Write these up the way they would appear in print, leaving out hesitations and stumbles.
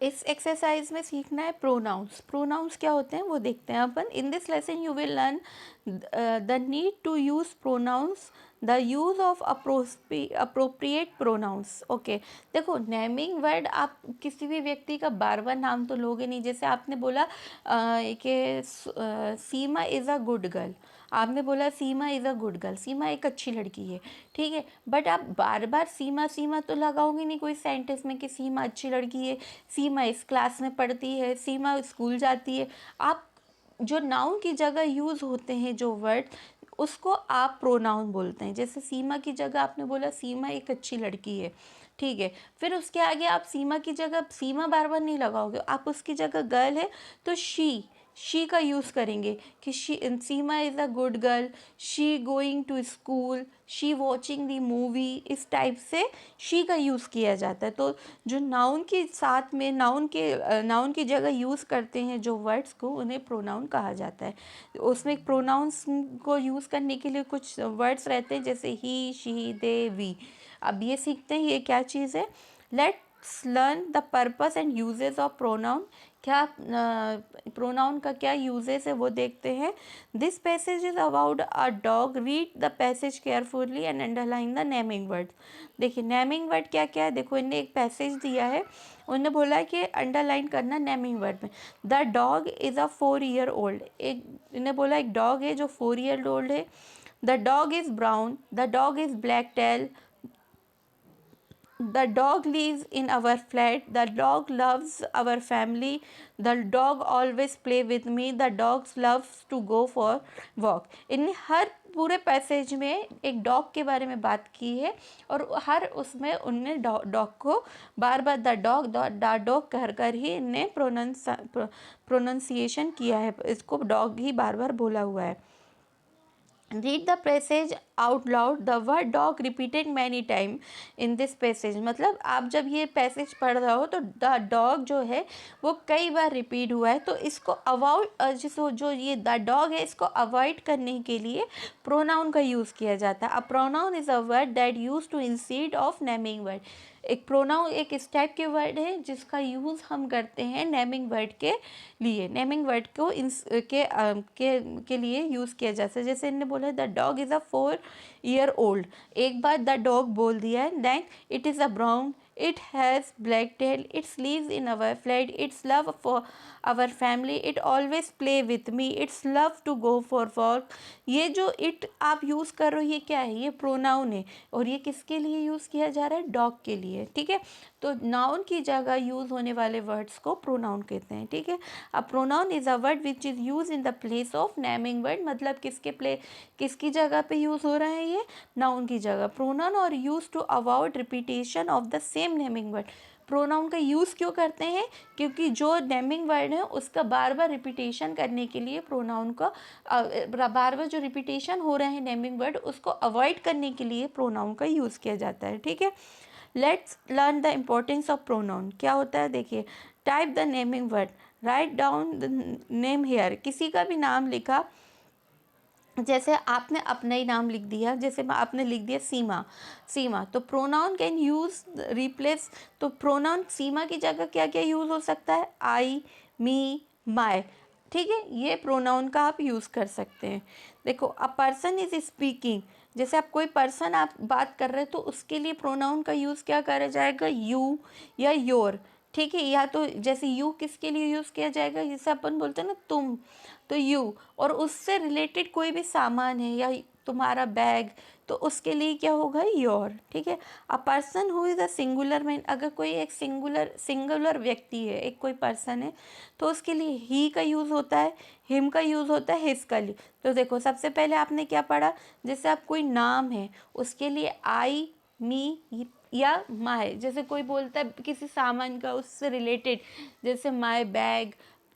इस एक्सरसाइज में सीखना है प्रोनाउंस। प्रोनाउंस क्या होते हैं वो देखते हैं अपन। In this lesson you will learn the need to use pronouns, the use of appropriate pronouns. Okay, देखो नेमिंग वर्ड, आप किसी भी व्यक्ति का बार बार नाम तो लोगे नहीं। जैसे आपने बोला कि Seema is a good girl, आपने बोला सीमा इज़ अ गुड गर्ल, सीमा एक अच्छी लड़की है, ठीक है। बट आप बार बार सीमा सीमा तो लगाओगे नहीं कोई सेंटेंस में कि सीमा अच्छी लड़की है, सीमा इस क्लास में पढ़ती है, सीमा स्कूल जाती है। आप जो नाउन की जगह यूज़ होते हैं जो वर्ड, उसको आप प्रोनाउन बोलते हैं। जैसे सीमा की जगह आपने बोला सीमा एक अच्छी लड़की है, ठीक है। फिर उसके आगे आप सीमा की जगह सीमा बार बार नहीं लगाओगे, आप उसकी जगह गर्ल है तो शी का यूज़ करेंगे कि Seema is a good girl, she going to school, she watching the movie, इस टाइप से शी का यूज़ किया जाता है। तो जो नाउन के साथ में नाउन की जगह यूज़ करते हैं जो वर्ड्स को, उन्हें प्रोनाउन कहा जाता है। उसमें प्रोनाउंस को यूज़ करने के लिए कुछ वर्ड्स रहते हैं, जैसे ही, शी, दे, वी। अब ये सीखते हैं ये क्या चीज़ है। Let's learn the purpose and uses of pronoun. क्या प्रोनाउन का क्या यूजेस है वो देखते हैं। This passage is about a dog, read the passage carefully and underline the naming word. देखिए नेमिंग वर्ड क्या क्या है, देखो इन्हें एक पैसेज दिया है, उन्होंने बोला है कि अंडरलाइन करना नेमिंग वर्ड में। The dog is a 4 year old, एक इन्हें बोला एक डॉग है जो 4 ईयर ओल्ड है। The dog is brown, the dog is black tell, the dog lives in our flat, the dog loves our family, the dog always play with me, the dog loves to go for walk। इन हर पूरे passage में एक dog के बारे में बात की है, और हर उसमें उनने डॉग को बार बार द डॉग कर कर ही इनने प्रोनाउंसिएशन किया है, इसको डॉग ही बार बार बोला हुआ है। Read the passage out loud, the word dog repeated many time in this passage. मतलब आप जब ये पैसेज पढ़ रहे हो तो द डॉग जो है वो कई बार रिपीट हुआ है, तो इसको अवॉइड, जिसको जो ये द डॉग है इसको अवॉइड करने के लिए प्रोनाउन का यूज़ किया जाता है। A pronoun is a word that use to instead of naming word. एक प्रोनाउन एक इस टाइप के वर्ड है जिसका यूज़ हम करते हैं नेमिंग वर्ड के लिए। नेमिंग वर्ड को के लिए यूज़ किया जाता है। जैसे इन्होंने बोला the dog is a 4 year old, एक बार द डॉग बोल दिया है। Then it is a brown, it has black tail, it's lives in our flat, it's love for our family, it always play with me, it's love to go for walk. ये जो it आप use कर रहे हो ये क्या है, ये प्रोनाउन है, और ये किसके लिए यूज़ किया जा रहा है, डॉग के लिए, ठीक है। तो नाउन की जगह यूज़ होने वाले वर्ड्स को प्रोनाउन कहते हैं, ठीक है। A pronoun is a word which is use in the place of naming word. मतलब किसकी जगह पे यूज़ हो रहा है, ये नाउन की जगह। प्रोनाउन और use to avoid repetition of the same naming word. Pronoun का यूज़ क्यों करते हैं, क्योंकि जो नेमिंग वर्ड है उसका बार बार रिपीटेशन करने के लिए प्रोनाउन का बार बार जो रिपीटेशन हो रहे हैं नेमिंग वर्ड उसको अवॉइड करने के लिए प्रोनाउन का यूज़ किया जाता है, ठीक है। Let's learn the importance of pronoun. क्या होता है देखिए, type the naming word, write down the name here. किसी का भी नाम लिखा, जैसे आपने अपना ही नाम लिख दिया, जैसे आपने लिख दिया सीमा, सीमा, तो प्रोनाउन कैन यूज़ रिप्लेस। तो प्रोनाउन सीमा की जगह क्या क्या यूज़ हो सकता है, आई, मी, माय, ठीक है। ये प्रोनाउन का आप यूज़ कर सकते हैं। देखो अ पर्सन इज़ स्पीकिंग, जैसे आप कोई पर्सन आप बात कर रहे हैं तो उसके लिए प्रोनाउन का यूज़ क्या करा जाएगा, यू या योर, ठीक है। या तो जैसे यू किसके लिए यूज़ किया जाएगा, जैसे अपन बोलते हैं ना तुम, तो यू, और उससे रिलेटेड कोई भी सामान है या तुम्हारा बैग, तो उसके लिए क्या होगा, योर, ठीक है। A person who is a singular man, अगर कोई एक सिंगुलर व्यक्ति है, एक कोई पर्सन है, तो उसके लिए ही का यूज़ होता है, हिम का यूज़ होता है, हिज का लिए। तो देखो सबसे पहले आपने क्या पढ़ा, जैसे आप कोई नाम है उसके लिए आई, मी या माय, जैसे कोई बोलता है किसी सामान का उससे रिलेटेड, जैसे माय बैग,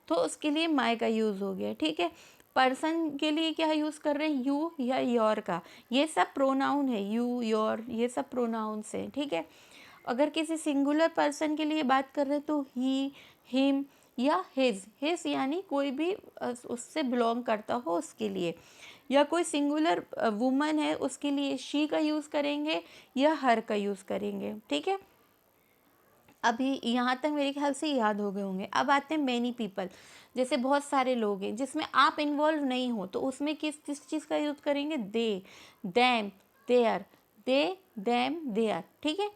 तो उसके लिए माय का यूज़ हो गया, ठीक है। पर्सन के लिए क्या यूज़ कर रहे हैं, यू या योर का, ये सब प्रोनाउन है, यू योर ये सब प्रोनाउंस हैं, ठीक है। अगर किसी सिंगुलर पर्सन के लिए बात कर रहे हैं तो ही, हिम या हिज यानी कोई भी उससे बिलोंग करता हो उसके लिए, या कोई सिंगुलर वुमन है उसके लिए शी का यूज़ करेंगे या हर का यूज़ करेंगे, ठीक है। अभी यहाँ तक मेरे ख्याल से याद हो गए होंगे। अब आते हैं मैनी पीपल, जैसे बहुत सारे लोग हैं जिसमें आप इन्वॉल्व नहीं हो, तो उसमें किस चीज़ का यूज़ करेंगे? They, them, there, they, them, there, ठीक है।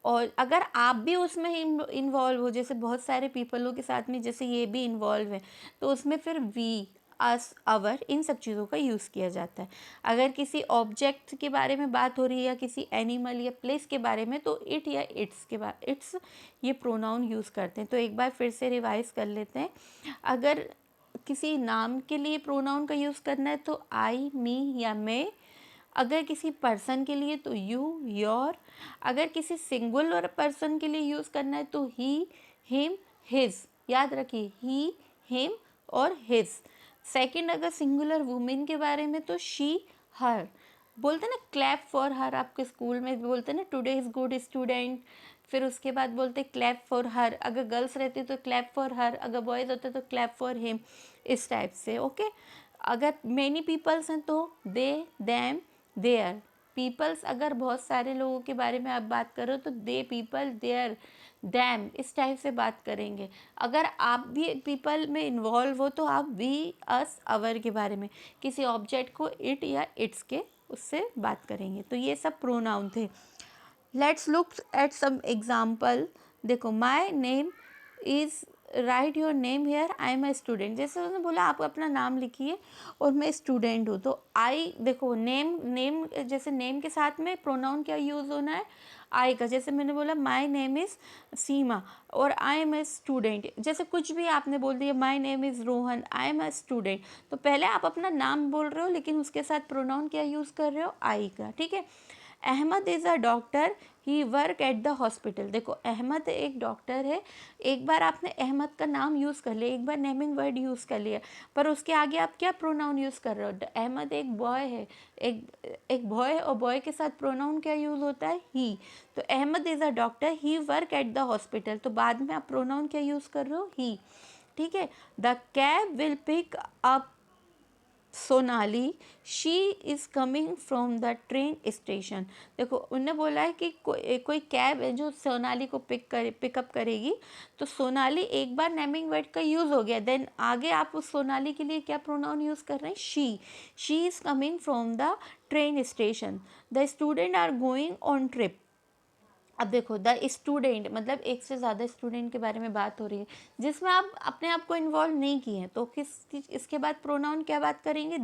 और अगर आप भी उसमें इन्वॉल्व हो, जैसे बहुत सारे पीपलों के साथ में जैसे ये भी इन्वॉल्व है, तो उसमें फिर वी, अस, अवर, इन सब चीज़ों का यूज़ किया जाता है। अगर किसी ऑब्जेक्ट के बारे में बात हो रही है या किसी एनिमल या प्लेस के बारे में, तो इट या इट्स के बाद इट्स ये प्रोनाउन यूज़ करते हैं। तो एक बार फिर से रिवाइज कर लेते हैं। अगर किसी नाम के लिए प्रोनाउन का यूज़ करना है तो आई, मी या मैं। अगर किसी पर्सन के लिए तो यू, योर। अगर किसी सिंगुलर पर्सन के लिए यूज़ करना है तो ही, हिम, हिज। याद रखिए, ही, हिम और हिज। सेकंड, अगर सिंगुलर वुमेन के बारे में तो शी, हर। बोलते हैं ना क्लैप फॉर हर, आपके स्कूल में बोलते हैं ना टुडे इज़ गुड स्टूडेंट। फिर उसके बाद बोलते क्लैप फॉर हर। अगर गर्ल्स रहती तो क्लैप फॉर हर, अगर बॉयज़ होते तो क्लैप फॉर हिम, इस टाइप से। ओके। अगर मेनी पीपल्स हैं तो दे, दैम, देयर। पीपल्स अगर बहुत सारे लोगों के बारे में आप बात करो तो दे, पीपल, देयर, दैम, इस टाइप से बात करेंगे। अगर आप भी पीपल में इन्वॉल्व हो तो आप वी, अस, अवर के बारे में, किसी ऑब्जेक्ट को इट या इट्स के उससे बात करेंगे। तो ये सब प्रोनाउन थे। Let's look at some example. देखो, my name is, write your name here, I am a student. जैसे उसने बोला आप अपना नाम लिखिए और मैं स्टूडेंट हूँ, तो आई, देखो नेम जैसे नेम के साथ में प्रोनाउन क्या यूज़ होना है? आई का। जैसे मैंने बोला माई नेम इज़ सीमा और आई एम ए स्टूडेंट। जैसे कुछ भी आपने बोल दिया, my name is Rohan, I am a student, तो पहले आप अपना नाम बोल रहे हो लेकिन उसके साथ प्रोनाउन क्या यूज़ कर रहे हो? आई का, ठीक है। Ahmed is a doctor, he work at the hospital. देखो, अहमद एक डॉक्टर है। एक बार आपने अहमद का नाम यूज़ कर लिया, एक बार नेमिंग वर्ड यूज़ कर लिया, पर उसके आगे आप क्या प्रोनाउन यूज़ कर रहे हो? अहमद एक बॉय है, एक बॉय है और बॉय के साथ प्रोनाउन क्या यूज़ होता है? ही। तो Ahmed is a doctor, he work at the hospital, तो बाद में आप प्रोनाउन क्या यूज़ कर रहे हो? ही, ठीक है। The cab will pick up Sonali, she is coming from the train station. देखो, उन्होंने बोला है कि कोई कैब है जो सोनाली को पिकअप करेगी, तो सोनाली एक बार नेमिंग वर्ड का यूज़ हो गया, देन आगे आप उस सोनाली के लिए क्या प्रोनाउन यूज़ कर रहे हैं? She is coming from the train station. The student are going on trip. अब देखो, द स्टूडेंट मतलब एक से ज़्यादा स्टूडेंट के बारे में बात हो रही है जिसमें आप अपने आप को इन्वॉल्व नहीं किए हैं, तो इसके बाद प्रोनाउन क्या बात करेंगे?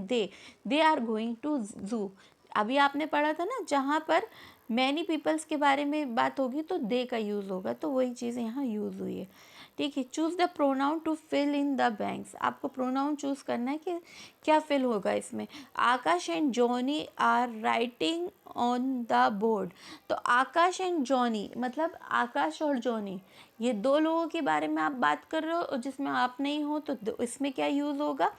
दे आर गोइंग टू जू। अभी आपने पढ़ा था ना, जहाँ पर मैनी पीपल्स के बारे में बात होगी तो दे का यूज़ होगा, तो वही चीज़ यहाँ यूज़ हुई है, ठीक है। Choose the pronoun to fill in the banks. आपको प्रोनाउन चूज़ करना है कि क्या फिल होगा इसमें। Akash and Johnny are writing on the board. तो आकाश एंड जॉनी मतलब आकाश और जॉनी, ये दो लोगों के बारे में आप बात कर रहे हो और जिसमें आप नहीं हो, तो इसमें क्या यूज़ होगा?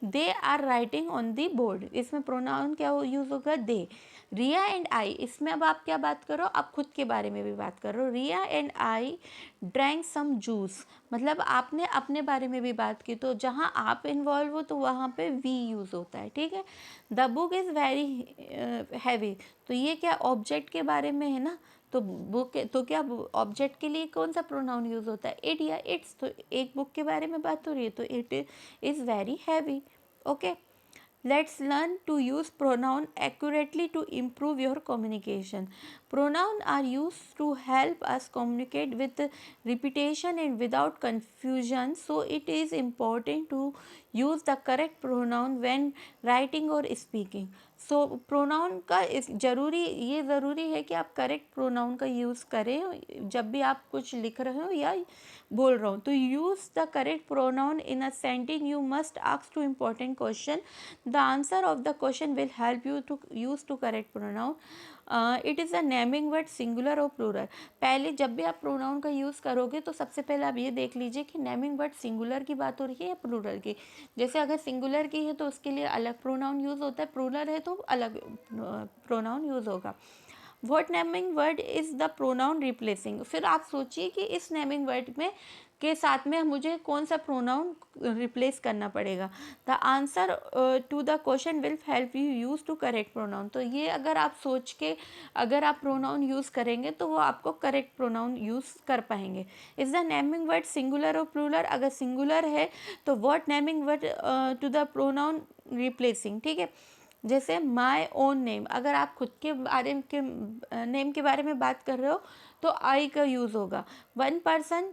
They are writing on the board. इसमें प्रोनाउन क्या यूज़ होगा? दे। रिया एंड आई, इसमें अब आप क्या बात करो? आप खुद के बारे में भी बात करो। Riya and I drank some juice, मतलब आपने अपने बारे में भी बात की, तो जहाँ आप इन्वॉल्व हो तो वहाँ पे वी यूज़ होता है, ठीक है। The book is very heavy, तो ये क्या ऑब्जेक्ट के बारे में है ना, तो बुक, तो क्या ऑब्जेक्ट के लिए कौन सा प्रोनाउन यूज़ होता है? इट या इट्स। तो एक बुक के बारे में बात हो रही है तो it is very heavy. Okay. Let's learn to use pronoun accurately to improve your communication. Pronoun are used to help us communicate with repetition and without confusion. So it is important to use the correct pronoun when writing or speaking. So pronoun का ये ज़रूरी है कि आप correct pronoun का use करें जब भी आप कुछ लिख रहे हो या बोल रहा हूँ। तो use the correct pronoun in a sentence, you must ask two important question. The answer of the question will help you to use to correct pronoun. It is a naming word, singular और plural. पहले जब भी आप pronoun का use करोगे तो सबसे पहले आप ये देख लीजिए कि नेमिंग वर्ड सिंगुलर की बात हो रही है या प्लूरल की। जैसे अगर सिंगुलर की है तो उसके लिए अलग प्रोनाउन यूज़ होता है, प्लूरल है तो अलग प्रोनाउन यूज़ होगा। What naming word is the pronoun replacing. फिर आप सोचिए कि इस नेमिंग वर्ड में के साथ में मुझे कौन सा प्रोनाउन रिप्लेस करना पड़ेगा। The answer to the question will help you use to correct pronoun. तो ये अगर आप सोच के अगर आप प्रोनाउन यूज़ करेंगे तो वो आपको करेक्ट प्रोनाउन यूज़ कर पाएंगे। Is the naming word singular और प्लूरल, अगर सिंगुलर है तो what naming word to the pronoun replacing. ठीक है, जैसे माई ओन नेम, अगर आप खुद के बारे के नेम के बारे में बात कर रहे हो तो आई का यूज़ होगा। वन पर्सन,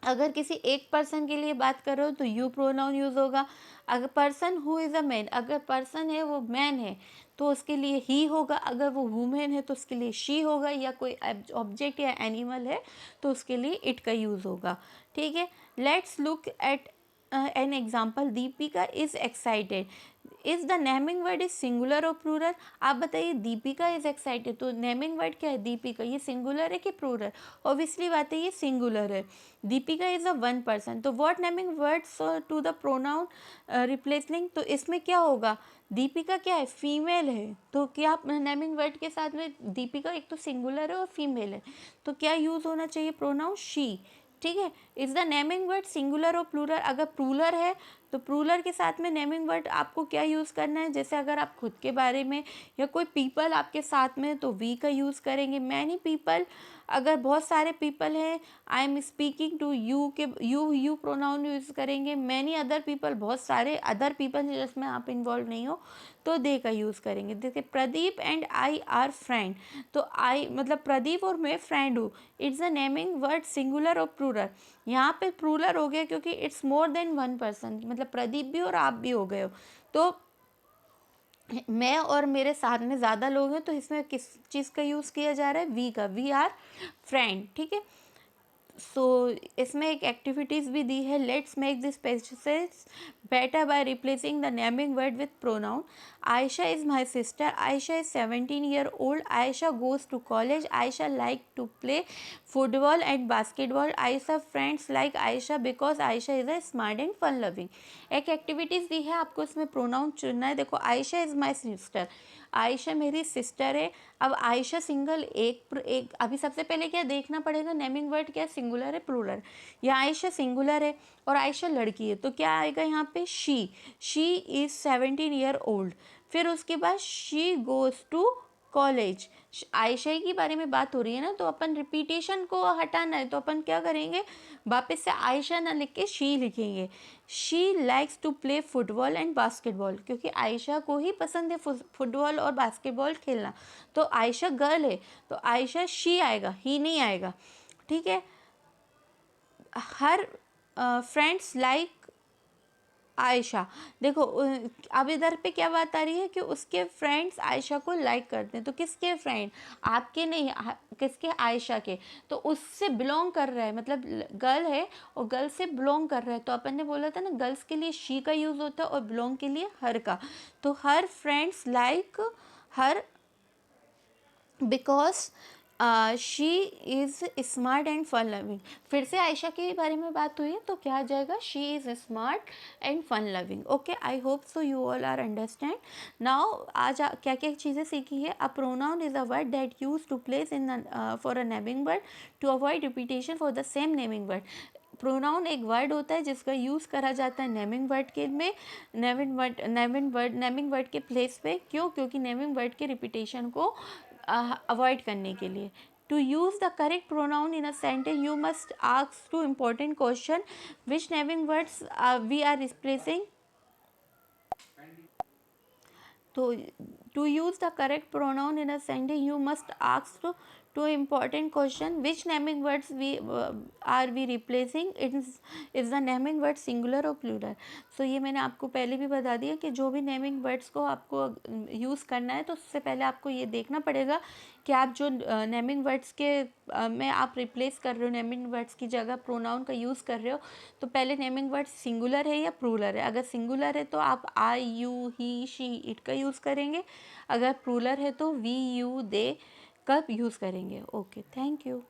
अगर किसी एक पर्सन के लिए बात कर रहे हो तो यू प्रोनाउन यूज़ होगा। अगर person who is a man, अगर पर्सन है वो मैन है तो उसके लिए ही होगा। अगर वो वुमेन है तो उसके लिए शी होगा, या कोई ऑब्जेक्ट या एनिमल है तो उसके लिए इट का यूज़ होगा। ठीक है, let's look eight an example. Deepika is excited, is the naming word is singular और प्लूरल। आप बताइए, दीपिका इज़ एक्साइटेड तो नेमिंग वर्ड क्या है, दीपिका, ये सिंगुलर है कि प्लूरल? ऑब्वियसली बात है ये सिंगुलर है। Deepika is a one person, तो what naming words to the pronoun replacing, तो इसमें क्या होगा, दीपिका क्या है, फीमेल है, तो क्या नेमिंग वर्ड के साथ में दीपिका एक तो सिंगुलर है और फीमेल है, तो क्या यूज़ होना चाहिए, प्रोनाउन शी। ठीक है, is the naming word singular और प्लूरल, अगर प्लूरल है तो प्लूरल के साथ में नेमिंग वर्ड आपको क्या यूज़ करना है, जैसे अगर आप खुद के बारे में या कोई पीपल आपके साथ में तो वी का यूज़ करेंगे। मैनी पीपल, अगर बहुत सारे पीपल हैं, I am speaking to you के यू प्रोनाउन यूज़ करेंगे। मैनी अदर पीपल, बहुत सारे अदर पीपल जिसमें आप इन्वॉल्व नहीं हो तो दे का यूज़ करेंगे। देखिए, Pradeep and I R friend, तो आई मतलब प्रदीप और मैं फ्रेंड हूँ। It's a naming word singular और प्लूरल, यहाँ पे प्लूरल हो गया क्योंकि it's more than one person, मतलब प्रदीप भी और आप भी हो गए हो। तो मैं और मेरे साथ में ज़्यादा लोग हैं तो इसमें किस चीज़ का यूज़ किया जा रहा है, वी का, वी आर फ्रेंड। ठीक है, सो इसमें एक एक्टिविटीज़ भी दी है। Let's make this passage better by replacing the naming word with pronoun. Ayesha is my sister, Ayesha is 17 year old, Ayesha goes to college, Ayesha like to play football and basketball, Ayesha friends like Ayesha because Ayesha is a smart and fun loving. एक activities दी है, आपको इसमें pronoun चुनना है। देखो, Ayesha is my sister, Ayesha मेरी sister है। अब आयशा सिंगल एक अभी सबसे पहले क्या देखना पड़ेगा, नेमिंग वर्ड क्या, सिंगुलर है प्लूरल। या आयशा सिंगुलर है और आयशा लड़की है तो क्या आएगा यहाँ पे, शी इज़ 17 year old। फिर उसके बाद she goes to college, Ayesha के बारे में बात हो रही है ना, तो अपन रिपीटेशन को हटाना है तो अपन क्या करेंगे, वापस से आयशा ना लिख के शी लिखेंगे। She likes to play football and basketball, क्योंकि आयशा को ही पसंद है फुटबॉल और बास्केटबॉल खेलना, तो आयशा गर्ल है तो आयशा शी आएगा, ही नहीं आएगा। ठीक है, हर फ्रेंड्स लाइक आयशा, देखो अब इधर पे क्या बात आ रही है कि उसके फ्रेंड्स आयशा को लाइक करते हैं, तो किसके फ्रेंड, आपके नहीं, किसके, आयशा के, तो उससे बिलोंग कर रहा है, मतलब गर्ल है और गर्ल से बिलोंग कर रहा है। तो अपन ने बोला था ना, गर्ल्स के लिए शी का यूज़ होता है और बिलोंग के लिए हर का, तो her friends like her because she is smart and fun loving. फिर से आयशा के बारे में बात हुई है तो क्या आ जाएगा, she is smart and fun loving. Okay, I hope so you all are understand now. आज क्या क्या चीज़ें सीखी है। A pronoun is a word that use to place in for a naming word to avoid repetition for the same naming word. Pronoun एक word होता है जिसका यूज़ करा जाता है नेमिंग वर्ड के में, नेमिंग वर्ड के प्लेस पे। क्यों, क्योंकि नेमिंग वर्ड के रिपीटेशन को अवॉइड करने के लिए। To use the correct pronoun in a sentence, you must ask two important questions. Which naming words we are replacing? So, to use the correct pronoun in a sentence, you must ask two important question. Which naming words are we replacing? Is the naming word singular or plural? So ये मैंने आपको पहले भी बता दिया कि जो भी नेमिंग वर्ड्स को आपको यूज़ करना है तो उससे पहले आपको ये देखना पड़ेगा कि आप जो नेमिंग वर्ड्स के में आप रिप्लेस कर रहे हो, नेमिंग वर्ड्स की जगह प्रोनाउन का यूज़ कर रहे हो, तो पहले नेमिंग वर्ड सिंगुलर है या प्लूरल है। अगर सिंगुलर है तो आप आई यू ही शी इट का यूज़ करेंगे, अगर प्लूरल है तो वी यू दे का यूज़ करेंगे। Okay, thank you.